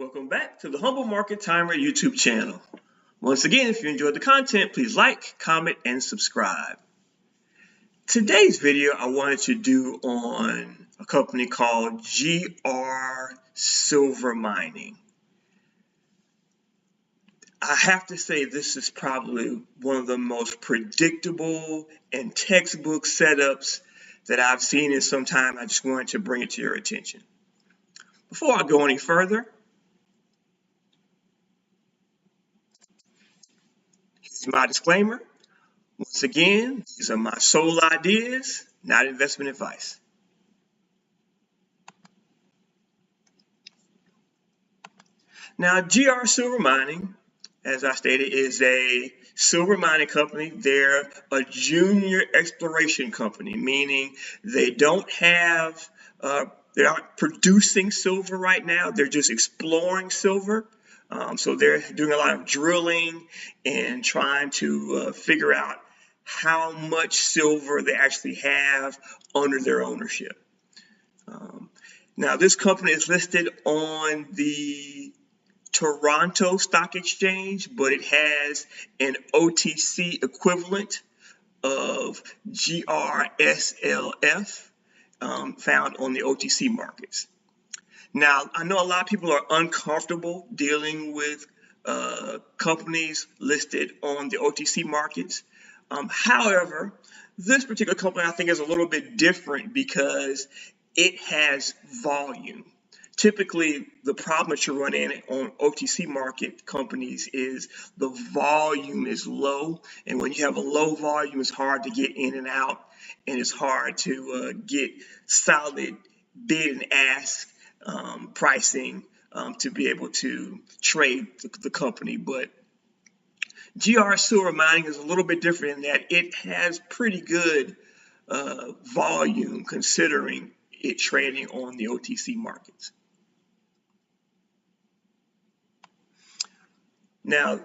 Welcome back to the Humble Market Timer YouTube channel. Once again, if you enjoyed the content, please like, comment, and subscribe. Today's video I wanted to do on a company called Silver Mining. I have to say this is probably one of the most predictable and textbook setups that I've seen in some time. I just wanted to bring it to your attention. Before I go any further, here's my disclaimer. Once again, these are my sole ideas, not investment advice. Now, Silver Mining, as I stated, is a silver mining company. They're a junior exploration company, meaning they don't have, they're not producing silver right now. They're just exploring silver. So they're doing a lot of drilling and trying to figure out how much silver they actually have under their ownership. Now, this company is listed on the Toronto Stock Exchange, but it has an OTC equivalent of GRSLF found on the OTC markets. Now, I know a lot of people are uncomfortable dealing with companies listed on the OTC markets. However, this particular company I think is a little bit different because it has volume. Typically, the problem that you run in on OTC market companies is the volume is low. And when you have a low volume, it's hard to get in and out. And it's hard to get solid bid and ask pricing to be able to trade the company. But Silver Mining is a little bit different in that it has pretty good volume considering it trading on the OTC markets. Now,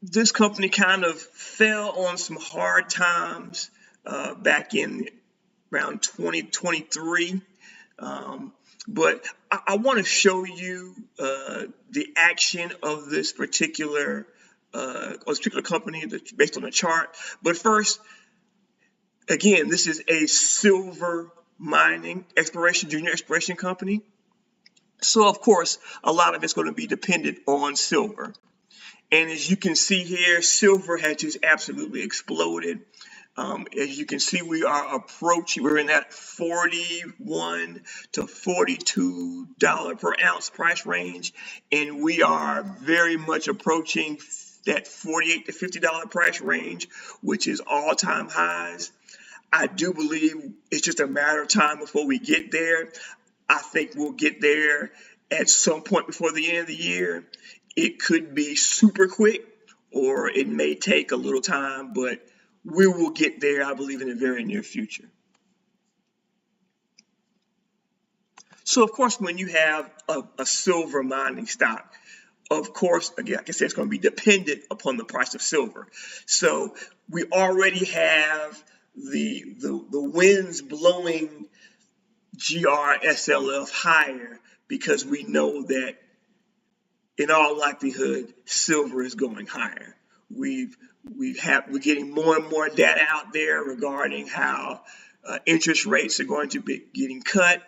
this company kind of fell on some hard times back in around 2023. But I want to show you the action of this particular company that's based on the chart. But first, again, this is a silver mining junior exploration company. So, of course, a lot of it's going to be dependent on silver. And as you can see here, silver has just absolutely exploded. As you can see, we are approaching, we're in that $41 to $42 per ounce price range. And we are very much approaching that $48 to $50 price range, which is all-time highs. I do believe it's just a matter of time before we get there. I think we'll get there at some point before the end of the year. It could be super quick, or it may take a little time, but we will get there, I believe, in the very near future. So, of course, when you have a silver mining stock, of course, again, like I said, it's going to be dependent upon the price of silver. So we already have the winds blowing GRSLF higher because we know that in all likelihood, silver is going higher. We're getting more and more data out there regarding how interest rates are going to be getting cut.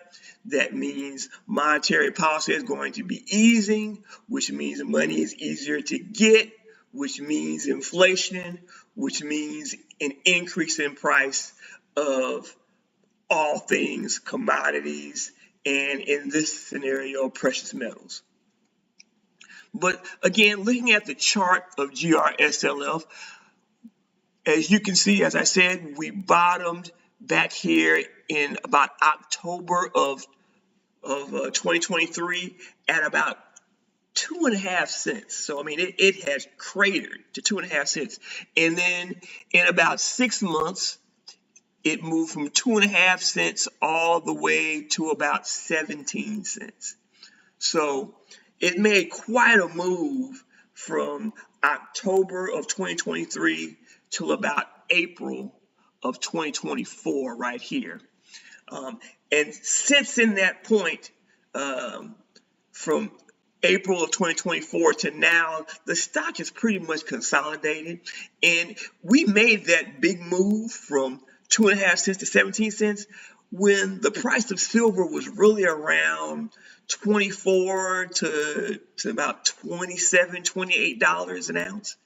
That means monetary policy is going to be easing, which means money is easier to get, which means inflation, which means an increase in price of all things commodities, and in this scenario, precious metals. But again, looking at the chart of GRSLF, as you can see, as I said, we bottomed back here in about October of 2023 at about 2.5 cents. So, I mean, it has cratered to 2.5 cents. And then in about 6 months, it moved from 2.5 cents all the way to about 17 cents. So it made quite a move from October of 2023 till about April of 2024 right here. And since in that point, from April of 2024 to now, the stock is pretty much consolidated, and we made that big move from 2.5 cents to 17 cents when the price of silver was really around 24 to about 27, $28 an ounce.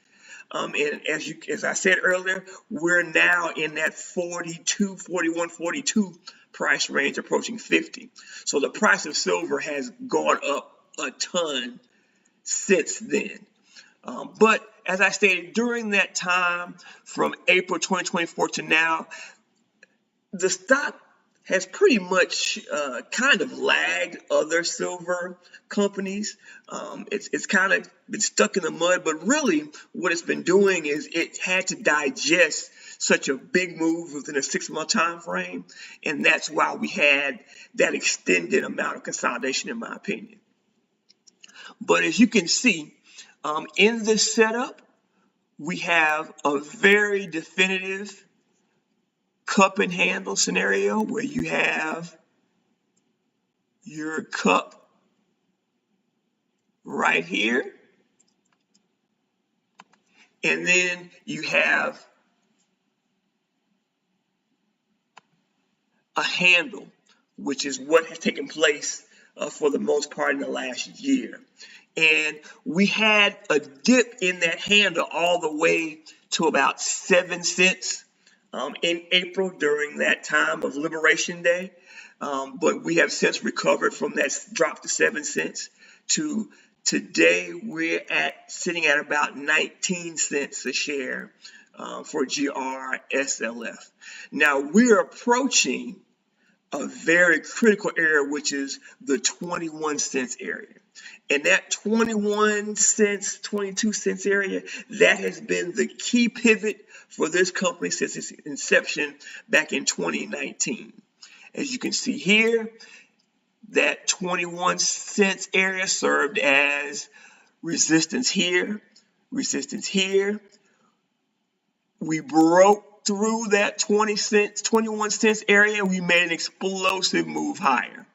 And as I said earlier, we're now in that 42, 41, 42 price range, approaching 50. So the price of silver has gone up a ton since then. But as I stated, during that time from April 2024 to now, the stock has pretty much kind of lagged other silver companies. It's kind of been stuck in the mud, but really what it's been doing is it had to digest such a big move within a 6-month time frame, and that's why we had that extended amount of consolidation, in my opinion. But as you can see, in this setup, we have a very definitive cup and handle scenario where you have your cup right here, and then you have a handle, which is what has taken place for the most part in the last year. And we had a dip in that handle all the way to about 7 cents in April during that time of Liberation Day. But we have since recovered from that drop to 7 cents to today we're sitting at about 19 cents a share for GRSLF. Now we're approaching a very critical area, which is the 21 cents area. And that 21 cents, 22 cents area, that has been the key pivot for this company since its inception back in 2019. As you can see here, that 21 cents area served as resistance here, resistance here. We broke through that 21 cents area, and we made an explosive move higher.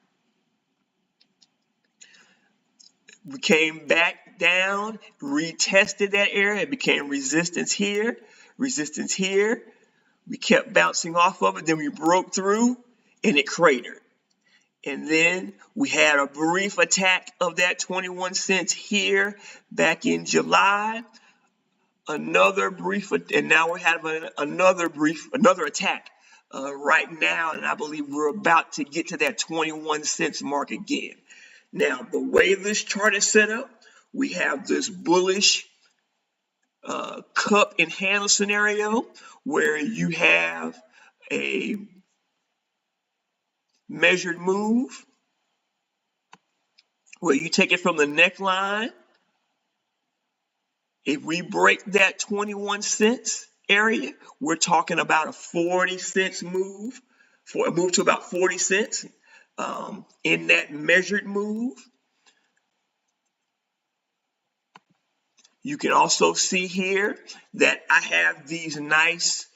We came back down, retested that area. It became resistance here, resistance here. We kept bouncing off of it. Then we broke through, and it cratered. And then we had a brief attack of that 21 cents here back in July. Another brief, and now we're having another attack right now, and I believe we're about to get to that 21 cents mark again. Now, the way this chart is set up, we have this bullish cup and handle scenario where you have a measured move where you take it from the neckline. If we break that 21 cents area, we're talking about a 40 cents move, for a move to about 40 cents in that measured move. You can also see here that I have these nice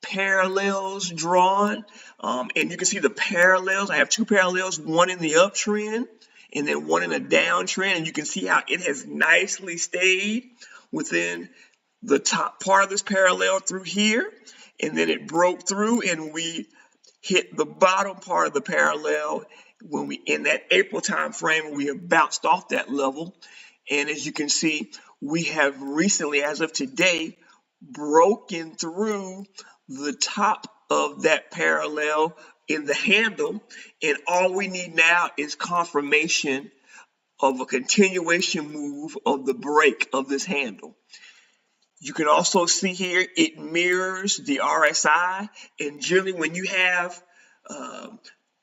parallels drawn, and you can see the parallels. I have two parallels, one in the uptrend and then one in a downtrend, and you can see how it has nicely stayed within the top part of this parallel through here, and then it broke through and we hit the bottom part of the parallel when we in that April time frame. We have bounced off that level, and as you can see, we have recently, as of today, broken through the top of that parallel in the handle, and all we need now is confirmation of a continuation move of the break of this handle. You can also see here it mirrors the RSI, and generally when you have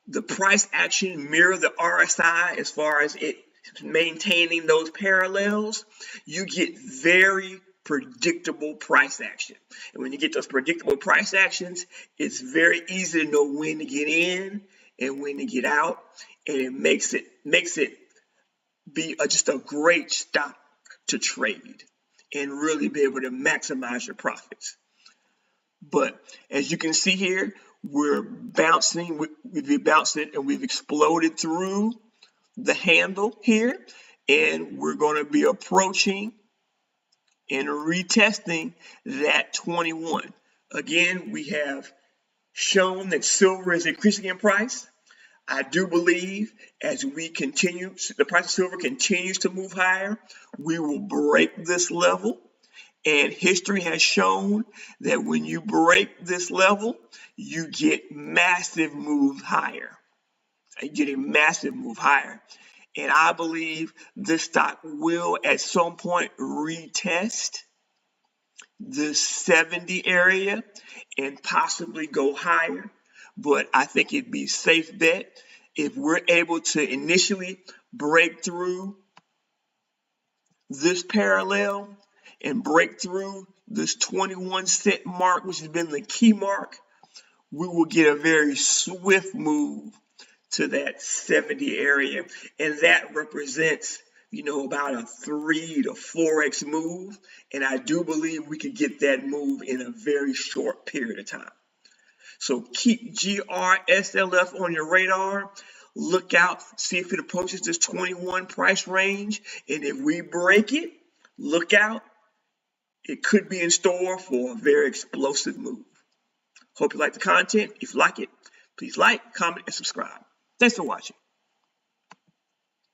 the price action mirror the RSI as far as it maintaining those parallels, you get very predictable price action. And when you get those predictable price actions, it's very easy to know when to get in and when to get out, and it makes it be just a great stock to trade and really be able to maximize your profits. But as you can see here, we're bouncing, we've been bouncing and we've exploded through the handle here, and we're going to be approaching and retesting that 21. Again, we have shown that silver is increasing in price. I do believe as we continue, the price of silver continues to move higher, we will break this level. And history has shown that when you break this level, you get massive moves higher. You get a massive move higher. And I believe this stock will at some point retest the 70 area and possibly go higher. But I think it'd be a safe bet if we're able to initially break through this parallel and break through this 21 cent mark, which has been the key mark, we will get a very swift move to that 70 area. And that represents, about a 3 to 4x move. And I do believe we could get that move in a very short period of time. So keep GRSLF on your radar. Look out, see if it approaches this 21 price range. And if we break it, look out. It could be in store for a very explosive move. Hope you like the content. If you like it, please like, comment, and subscribe. Thanks for watching.